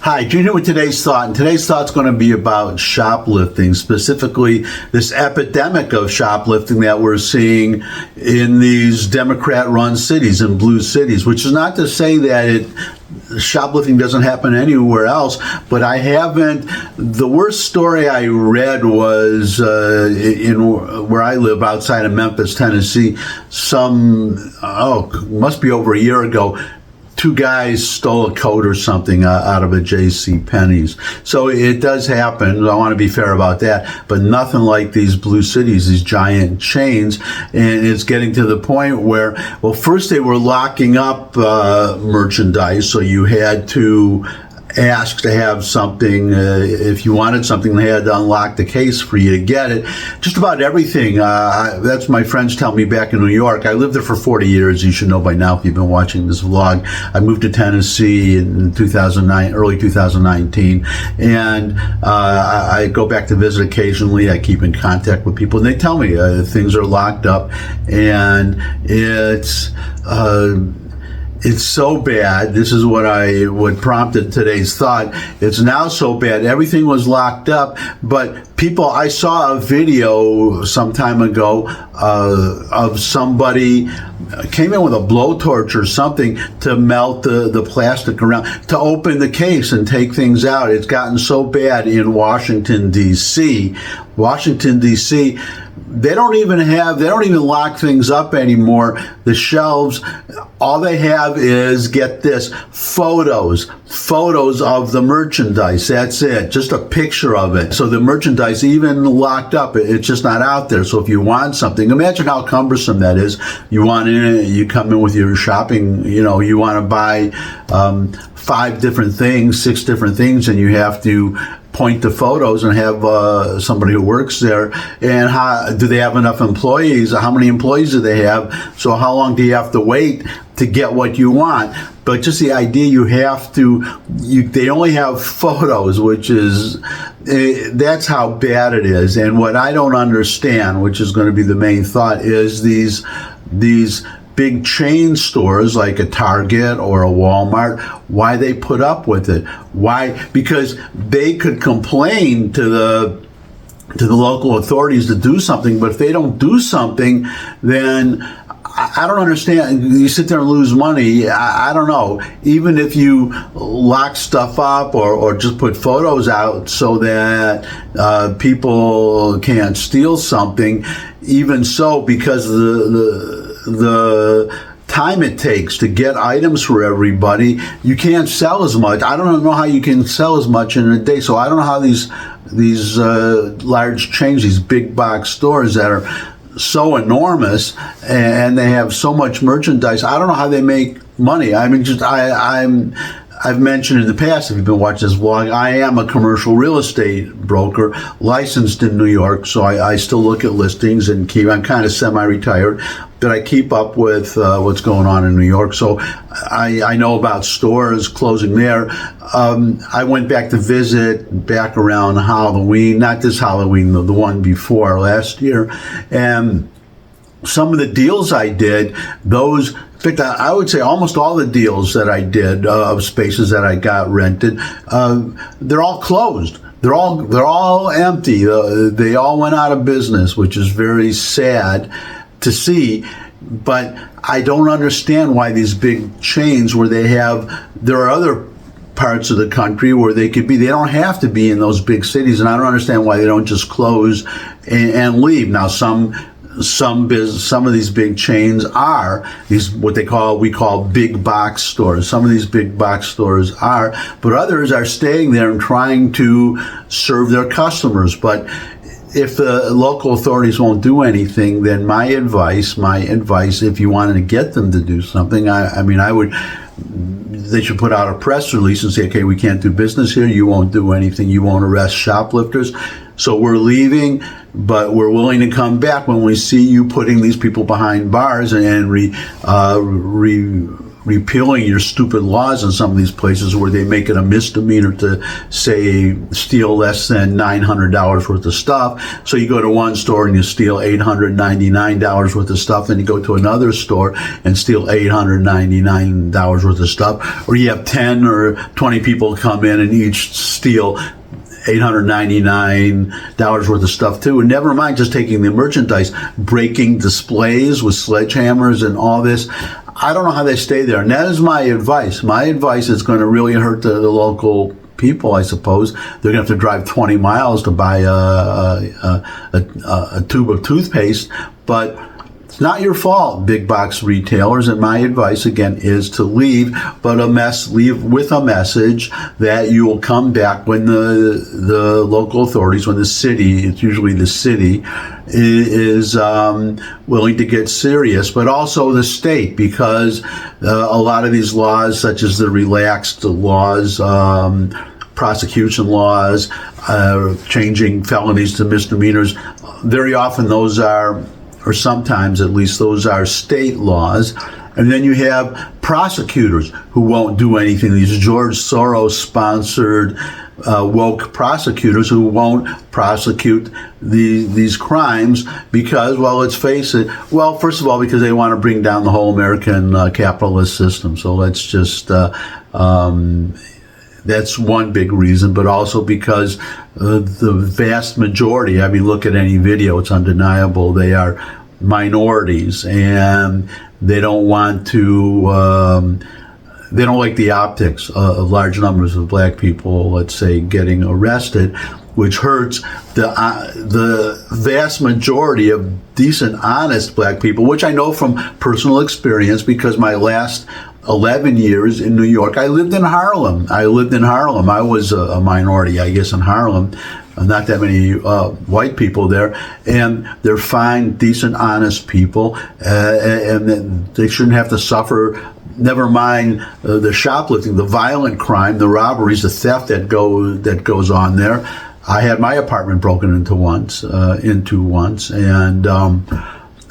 Hi, Junior with today's thought, and today's thought's going to be about shoplifting, specifically this epidemic of shoplifting that we're seeing in these Democrat-run cities and blue cities, which is not to say that shoplifting doesn't happen anywhere else, but the worst story I read was in where I live outside of Memphis, Tennessee, must be over a year ago. Two guys stole a coat or something out of a J.C. Penney's. So it does happen. I want to be fair about that, but nothing like these blue cities, these giant chains. And it's getting to the point where, well, first they were locking up merchandise, so you had to ask to have something. If you wanted something, they had to unlock the case for you to get it. Just about everything. That's my friends tell me back in New York. I lived there for 40 years. You should know by now if you've been watching this vlog. I moved to Tennessee in 2009, early 2019, and I go back to visit occasionally. I keep in contact with people, and they tell me things are locked up, and it's so bad. This is what prompted today's thought. It's now so bad. Everything was locked up, but I saw a video some time ago of somebody came in with a blowtorch or something to melt the plastic around, to open the case and take things out. It's gotten so bad in Washington, D.C. They don't even lock things up anymore. The shelves, all they have is, get this, photos of the merchandise. That's it. Just a picture of it. So the merchandise, even locked up, it's just not out there. So if you want something, imagine how cumbersome that is. You come in with your shopping, you want to buy 5 different things, 6 different things, and you have to point to photos and have somebody who works there. And do they have enough employees? How many employees do they have? So how long do you have to wait to get what you want? But just the idea they only have photos, which is, that's how bad it is. And what I don't understand, which is going to be the main thought, is these big chain stores like a Target or a Walmart, why they put up with it. Why? Because they could complain to the local authorities to do something, but if they don't do something, then I don't understand. You sit there and lose money. I don't know. Even if you lock stuff up or just put photos out so that people can't steal something, even so, because the time it takes to get items for everybody, you can't sell as much. I don't know how you can sell as much in a day. So I don't know how these large chains, these big box stores that are so enormous and they have so much merchandise, I don't know how they make money. I mean, I've mentioned in the past, if you've been watching this vlog, I am a commercial real estate broker, licensed in New York, so I still look at listings and I'm kind of semi-retired, but I keep up with what's going on in New York, so I know about stores closing there. I went back to visit back around Halloween, not this Halloween, the one before, last year, and some of the deals I did, in fact, I would say almost all the deals that I did of spaces that I got rented, they're all closed. They're all empty. They all went out of business, which is very sad to see. But I don't understand why these big chains there are other parts of the country where they don't have to be in those big cities, and I don't understand why they don't just close and leave. Now, some of these big chains are what we call big box stores. Some of these big box stores are, but others are staying there and trying to serve their customers. But if the local authorities won't do anything, then my advice, if you wanted to get them to do something, they should put out a press release and say, okay, we can't do business here. You won't do anything. You won't arrest shoplifters. So we're leaving, but we're willing to come back when we see you putting these people behind bars and repealing your stupid laws in some of these places where they make it a misdemeanor to say steal less than $900 worth of stuff. So you go to one store and you steal $899 worth of stuff, then you go to another store and steal $899 worth of stuff, or you have 10 or 20 people come in and each steal $899 worth of stuff too. And never mind just taking the merchandise, breaking displays with sledgehammers and all this. I don't know how they stay there. And that is my advice. My advice is going to really hurt the local people, I suppose. They're going to have to drive 20 miles to buy a tube of toothpaste. But it's not your fault, big box retailers, and my advice again is to leave with a message that you will come back when the local authorities, when the city, it's usually the city, is willing to get serious, but also the state, because a lot of these laws, such as the relaxed laws, prosecution laws, changing felonies to misdemeanors, very often those are, or sometimes at least, those are state laws. And then you have prosecutors who won't do anything. These George Soros-sponsored woke prosecutors who won't prosecute these crimes because, well, let's face it, well, first of all, because they want to bring down the whole American capitalist system. So let's just... that's one big reason, but also because the vast majority, I mean, look at any video, it's undeniable, they are minorities, and they don't want to, they don't like the optics of large numbers of black people, let's say, getting arrested, which hurts the vast majority of decent, honest black people, which I know from personal experience because my last 11 years in New York, I lived in Harlem. I was a minority, I guess, in Harlem. Not that many white people there. And they're fine, decent, honest people. And they shouldn't have to suffer, never mind the shoplifting, the violent crime, the robberies, the theft that goes on there. I had my apartment broken into once. And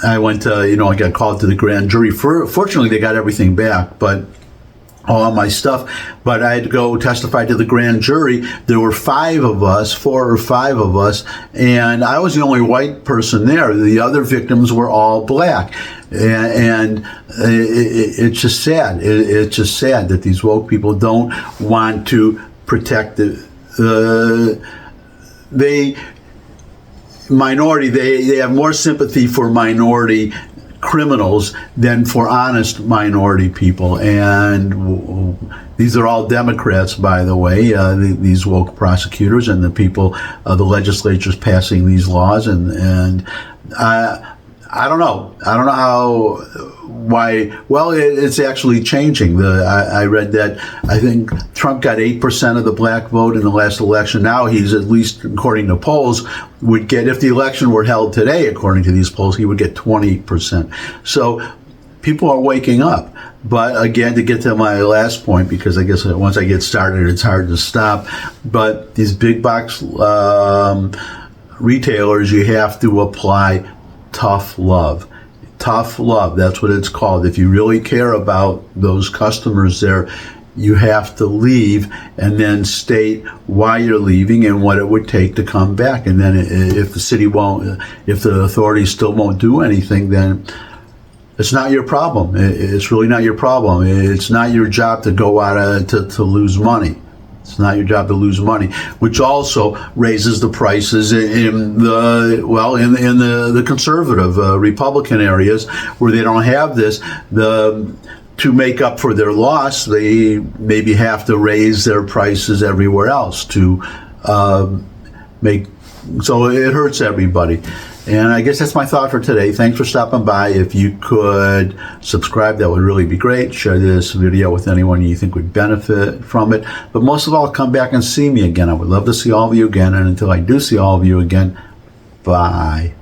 I went to, I got called to the grand jury. Fortunately, they got everything back, but all my stuff. But I had to go testify to the grand jury. There were 4 or 5 of us, and I was the only white person there. The other victims were all black. And it's just sad. It's just sad that these woke people don't want to protect minority. They have more sympathy for minority criminals than for honest minority people, and these are all Democrats, by the way, these woke prosecutors and the people, the legislatures passing these laws, and I don't know why. Well, it's actually changing. I read that I think Trump got 8% of the black vote in the last election. Now he's, at least according to polls, would get, if the election were held today, according to these polls, he would get 20%. So people are waking up. But again, to get to my last point, because I guess once I get started, it's hard to stop. But these big box retailers, you have to apply tough love. Tough love, that's what it's called. If you really care about those customers there, you have to leave and then state why you're leaving and what it would take to come back. And then if the city won't, if the authorities still won't do anything, then it's not your problem. It's really not your problem. It's not your job to go out to lose money. It's not your job to lose money, which also raises the prices in the conservative Republican areas where they don't have this. To make up for their loss, they maybe have to raise their prices everywhere else to so it hurts everybody. And I guess that's my thought for today. Thanks for stopping by. If you could subscribe, that would really be great. Share this video with anyone you think would benefit from it. But most of all, come back and see me again. I would love to see all of you again. And until I do see all of you again, bye.